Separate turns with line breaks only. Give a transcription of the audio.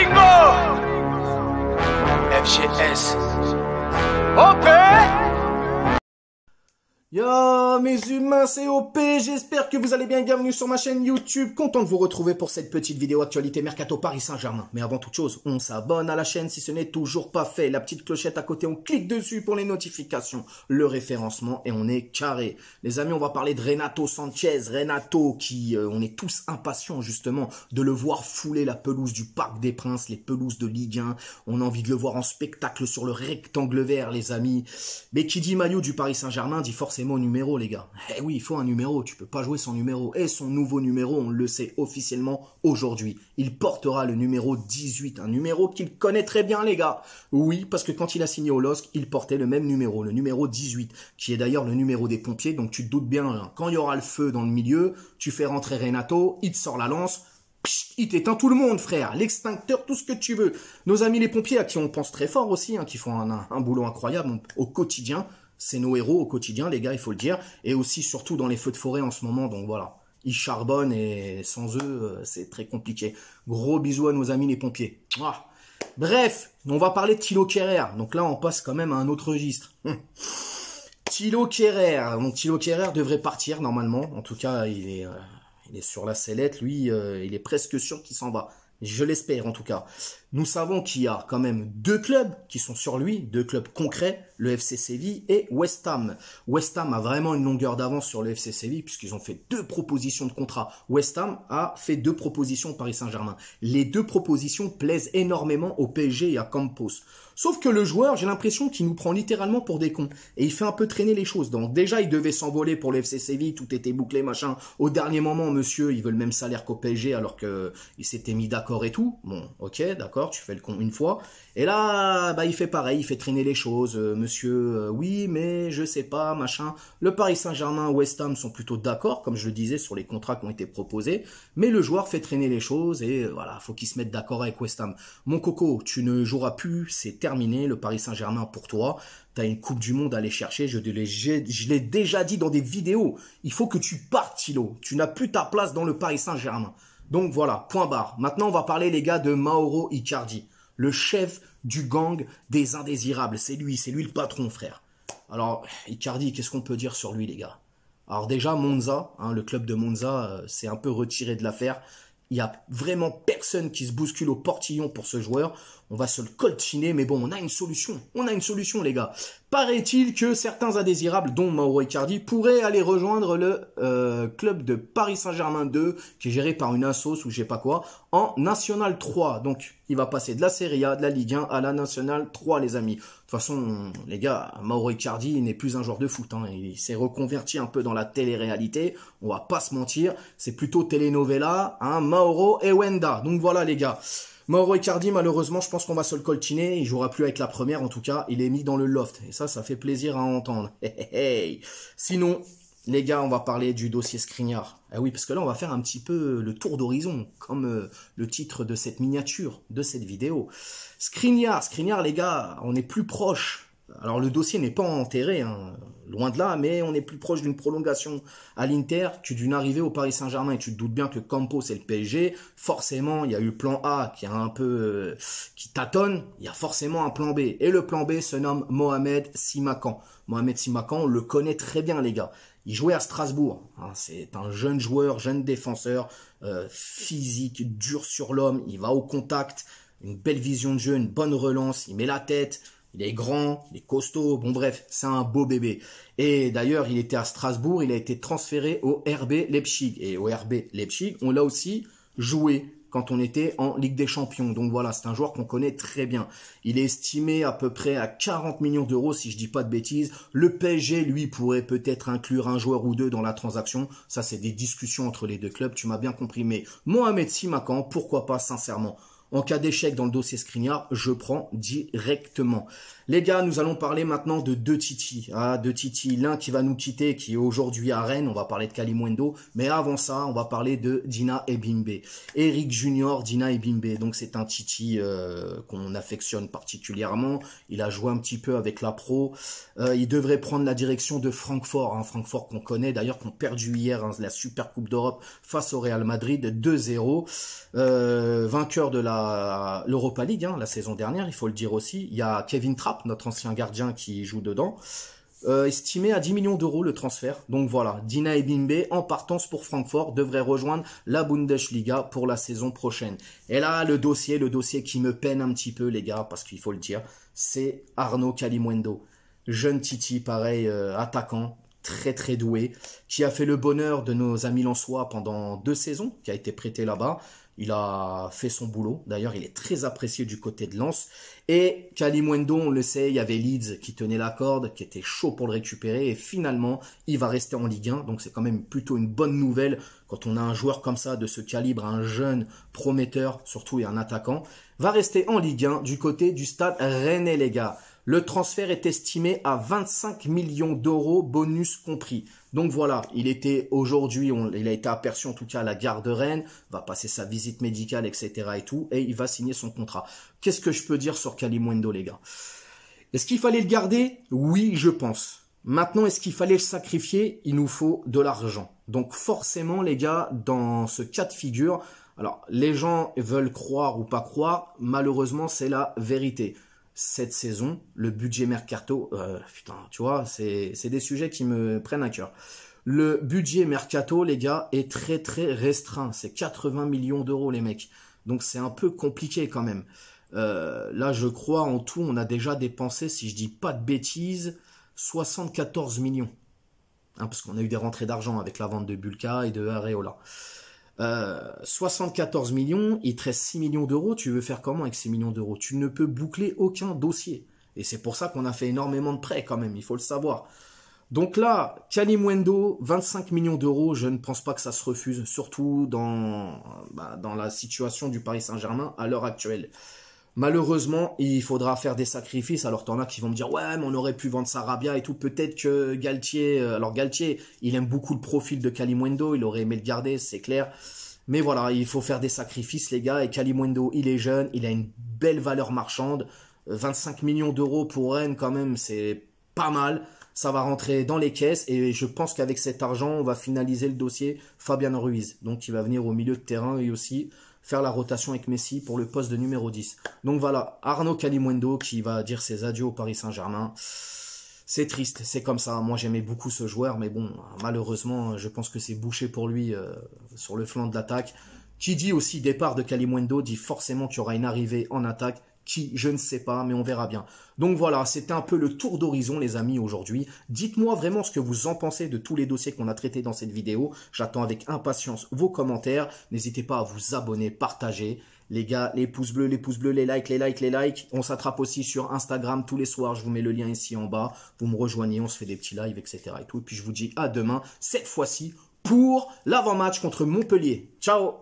Bingo! FGS. OP!
Yo mes humains, c'est OP, j'espère que vous allez bien, bienvenue sur ma chaîne YouTube, content de vous retrouver pour cette petite vidéo actualité Mercato Paris Saint-Germain. Mais avant toute chose, on s'abonne à la chaîne si ce n'est toujours pas fait, la petite clochette à côté, on clique dessus pour les notifications, le référencement et on est carré. Les amis, on va parler de Renato Sanchez, Renato qui, on est tous impatients justement de le voir fouler la pelouse du Parc des Princes, les pelouses de Ligue 1, on a envie de le voir en spectacle sur le rectangle vert les amis. Mais qui dit maillot du Paris Saint-Germain dit forcément numéro les gars. Eh oui, il faut un numéro, tu peux pas jouer sans numéro. Et son nouveau numéro, on le sait officiellement aujourd'hui. Il portera le numéro 18, un numéro qu'il connaît très bien les gars. Oui, parce que quand il a signé au LOSC, il portait le même numéro, le numéro 18, qui est d'ailleurs le numéro des pompiers, donc tu te doutes bien, hein, quand il y aura le feu dans le milieu, tu fais rentrer Renato, il te sort la lance, il t'éteint tout le monde, frère. L'extincteur, tout ce que tu veux. Nos amis les pompiers, à qui on pense très fort aussi, hein, qui font un boulot incroyable au quotidien. C'est nos héros au quotidien, les gars, il faut le dire. Et aussi, surtout, dans les feux de forêt en ce moment. Donc voilà, ils charbonnent et sans eux, c'est très compliqué. Gros bisous à nos amis les pompiers. Ah. Bref, on va parler de Thilo Kehrer. Donc là, on passe quand même à un autre registre. Thilo Kehrer. Donc Thilo Kehrer devrait partir normalement. En tout cas, il est sur la sellette. Lui, il est presque sûr qu'il s'en va. Je l'espère en tout cas. Nous savons qu'il y a quand même deux clubs qui sont sur lui, deux clubs concrets, le FC Séville et West Ham. West Ham a vraiment une longueur d'avance sur le FC Séville puisqu'ils ont fait deux propositions de contrat. West Ham a fait deux propositions au Paris Saint-Germain. Les deux propositions plaisent énormément au PSG et à Campos. Sauf que le joueur, j'ai l'impression qu'il nous prend littéralement pour des cons. Et il fait un peu traîner les choses. Donc déjà, il devait s'envoler pour le FC Séville, tout était bouclé, machin. Au dernier moment, monsieur, il veut le même salaire qu'au PSG alors qu'il s'était mis d'accord et tout. Bon, ok, d'accord, tu fais le con une fois. Et là, bah, il fait pareil, il fait traîner les choses. Monsieur, oui, mais je sais pas, machin. Le Paris Saint-Germain, West Ham sont plutôt d'accord, comme je le disais, sur les contrats qui ont été proposés. Mais le joueur fait traîner les choses et voilà, faut qu'il se mette d'accord avec West Ham. Mon coco, tu ne joueras plus, c'est terminé, le Paris Saint-Germain pour toi. Tu as une Coupe du Monde à aller chercher, je l'ai déjà dit dans des vidéos. Il faut que tu partes, Thilo. Tu n'as plus ta place dans le Paris Saint-Germain. Donc voilà, point barre. Maintenant, on va parler, les gars, de Mauro Icardi, le chef du gang des indésirables. C'est lui le patron, frère. Alors, Icardi, qu'est-ce qu'on peut dire sur lui, les gars? Alors déjà, Monza, hein, le club de Monza, s'est un peu retiré de l'affaire. Il n'y a vraiment personne qui se bouscule au portillon pour ce joueur. On va se le coltiner, mais bon, on a une solution. On a une solution, les gars. Paraît-il que certains indésirables, dont Mauro Icardi, pourraient aller rejoindre le club de Paris Saint-Germain 2, qui est géré par une assos ou je sais pas quoi, en National 3. Donc, il va passer de la Serie A, de la Ligue 1 à la National 3, les amis. De toute façon, les gars, Mauro Icardi n'est plus un joueur de foot. Hein. Il s'est reconverti un peu dans la télé-réalité. On va pas se mentir. C'est plutôt telenovela, hein, Mauro et Wenda. Donc voilà, les gars. Mauro Icardi, malheureusement, je pense qu'on va se le coltiner. Il jouera plus avec la première, en tout cas. Il est mis dans le loft. Et ça fait plaisir à entendre. Sinon, les gars, on va parler du dossier Skriniar. Ah oui, parce que là, on va faire un petit peu le tour d'horizon, comme le titre de cette miniature, de cette vidéo. Skriniar, les gars, on est plus proche. Alors, le dossier n'est pas enterré, hein, loin de là, mais on est plus proche d'une prolongation à l'Inter que d'une arrivée au Paris Saint-Germain. Et tu te doutes bien que Campos et le PSG, forcément, il y a eu le plan A qui a un peu qui tâtonne, il y a forcément un plan B. Et le plan B se nomme Mohamed Simakan. Mohamed Simakan, on le connaît très bien, les gars. Il jouait à Strasbourg. Hein, c'est un jeune joueur, jeune défenseur, physique, dur sur l'homme. Il va au contact, une belle vision de jeu, une bonne relance. Il met la tête. Il est grand, il est costaud, bon bref, c'est un beau bébé. Et d'ailleurs, il était à Strasbourg, il a été transféré au RB Leipzig. Et au RB Leipzig, on l'a aussi joué quand on était en Ligue des Champions. Donc voilà, c'est un joueur qu'on connaît très bien. Il est estimé à peu près à 40 millions d'euros, si je dis pas de bêtises. Le PSG, lui, pourrait peut-être inclure un joueur ou deux dans la transaction. Ça, c'est des discussions entre les deux clubs, tu m'as bien compris. Mais Mohamed Simakan, pourquoi pas, sincèrement. En cas d'échec dans le dossier Skriniar, je prends directement. Les gars, nous allons parler maintenant de deux Titi. Ah, deux Titi, l'un qui va nous quitter, qui est aujourd'hui à Rennes. On va parler de Kalimundo. Mais avant ça, on va parler de Dina Ebimbe. Eric Junior, Dina Ebimbe. Donc c'est un Titi qu'on affectionne particulièrement. Il a joué un petit peu avec la pro. Il devrait prendre la direction de Francfort. Hein, Francfort qu'on connaît, d'ailleurs qu'on perdu hier, hein, la Super Coupe d'Europe face au Real Madrid 2-0. Vainqueur de la a l'Europa League, hein, la saison dernière, il faut le dire aussi. Il y a Kevin Trapp, notre ancien gardien, qui joue dedans. Estimé à 10 millions d'euros le transfert. Donc voilà, Dina Ebimbe, en partance pour Francfort, devrait rejoindre la Bundesliga pour la saison prochaine. Et là, le dossier qui me peine un petit peu, les gars, parce qu'il faut le dire, c'est Arnaud Kalimuendo. Jeune Titi, pareil, attaquant, très très doué, qui a fait le bonheur de nos amis lensois pendant 2 saisons, qui a été prêté là-bas. Il a fait son boulot. D'ailleurs, il est très apprécié du côté de Lens. Et Kalimuendo, on le sait, il y avait Leeds qui tenait la corde, qui était chaud pour le récupérer. Et finalement, il va rester en Ligue 1. Donc, c'est quand même plutôt une bonne nouvelle quand on a un joueur comme ça, de ce calibre, un jeune prometteur, surtout et un attaquant, va rester en Ligue 1 du côté du Stade Rennais, les gars. Le transfert est estimé à 25 millions d'euros, bonus compris. Donc voilà, il était aujourd'hui, il a été aperçu en tout cas à la gare de Rennes, va passer sa visite médicale, etc. et tout, et il va signer son contrat. Qu'est-ce que je peux dire sur Kalimuendo, les gars? Est-ce qu'il fallait le garder? Oui, je pense. Maintenant, est-ce qu'il fallait le sacrifier? Il nous faut de l'argent. Donc forcément, les gars, dans ce cas de figure, alors les gens veulent croire ou pas croire, malheureusement, c'est la vérité. Cette saison, le budget mercato, putain, tu vois, c'est des sujets qui me prennent à cœur. Le budget mercato, les gars, est très très restreint. C'est 80 millions d'euros, les mecs. Donc c'est un peu compliqué quand même. Là, je crois, en tout, on a déjà dépensé, si je dis pas de bêtises, 74 millions. Hein, parce qu'on a eu des rentrées d'argent avec la vente de Bulka et de Areola. 74 millions, il te reste 6 millions d'euros, tu veux faire comment avec 6 millions d'euros? Tu ne peux boucler aucun dossier. Et c'est pour ça qu'on a fait énormément de prêts quand même, il faut le savoir. Donc là, Kalimuendo, 25 millions d'euros, je ne pense pas que ça se refuse, surtout dans la situation du Paris Saint-Germain à l'heure actuelle. Malheureusement, il faudra faire des sacrifices. Alors, t'en as qui vont me dire, ouais, mais on aurait pu vendre Sarabia et tout. Peut-être que Galtier, alors Galtier, il aime beaucoup le profil de Kalimuendo. Il aurait aimé le garder, c'est clair. Mais voilà, il faut faire des sacrifices, les gars. Et Kalimuendo, il est jeune, il a une belle valeur marchande. 25 millions d'euros pour Rennes, quand même, c'est pas mal. Ça va rentrer dans les caisses. Et je pense qu'avec cet argent, on va finaliser le dossier Fabian Ruiz. Donc, il va venir au milieu de terrain et aussi faire la rotation avec Messi pour le poste de numéro 10. Donc voilà, Arnaud Kalimuendo qui va dire ses adieux au Paris Saint-Germain. C'est triste, c'est comme ça. Moi, j'aimais beaucoup ce joueur, mais bon, malheureusement, je pense que c'est bouché pour lui sur le flanc de l'attaque. Qui dit aussi départ de Kalimuendo, dit forcément qu'il y aura une arrivée en attaque. Qui, je ne sais pas, mais on verra bien. Donc voilà, c'était un peu le tour d'horizon, les amis, aujourd'hui. Dites-moi vraiment ce que vous en pensez de tous les dossiers qu'on a traités dans cette vidéo. J'attends avec impatience vos commentaires. N'hésitez pas à vous abonner, partager. Les gars, les pouces bleus, les likes. On s'attrape aussi sur Instagram tous les soirs. Je vous mets le lien ici en bas. Vous me rejoignez, on se fait des petits lives, etc. et tout. Et puis je vous dis à demain, cette fois-ci, pour l'avant-match contre Montpellier. Ciao!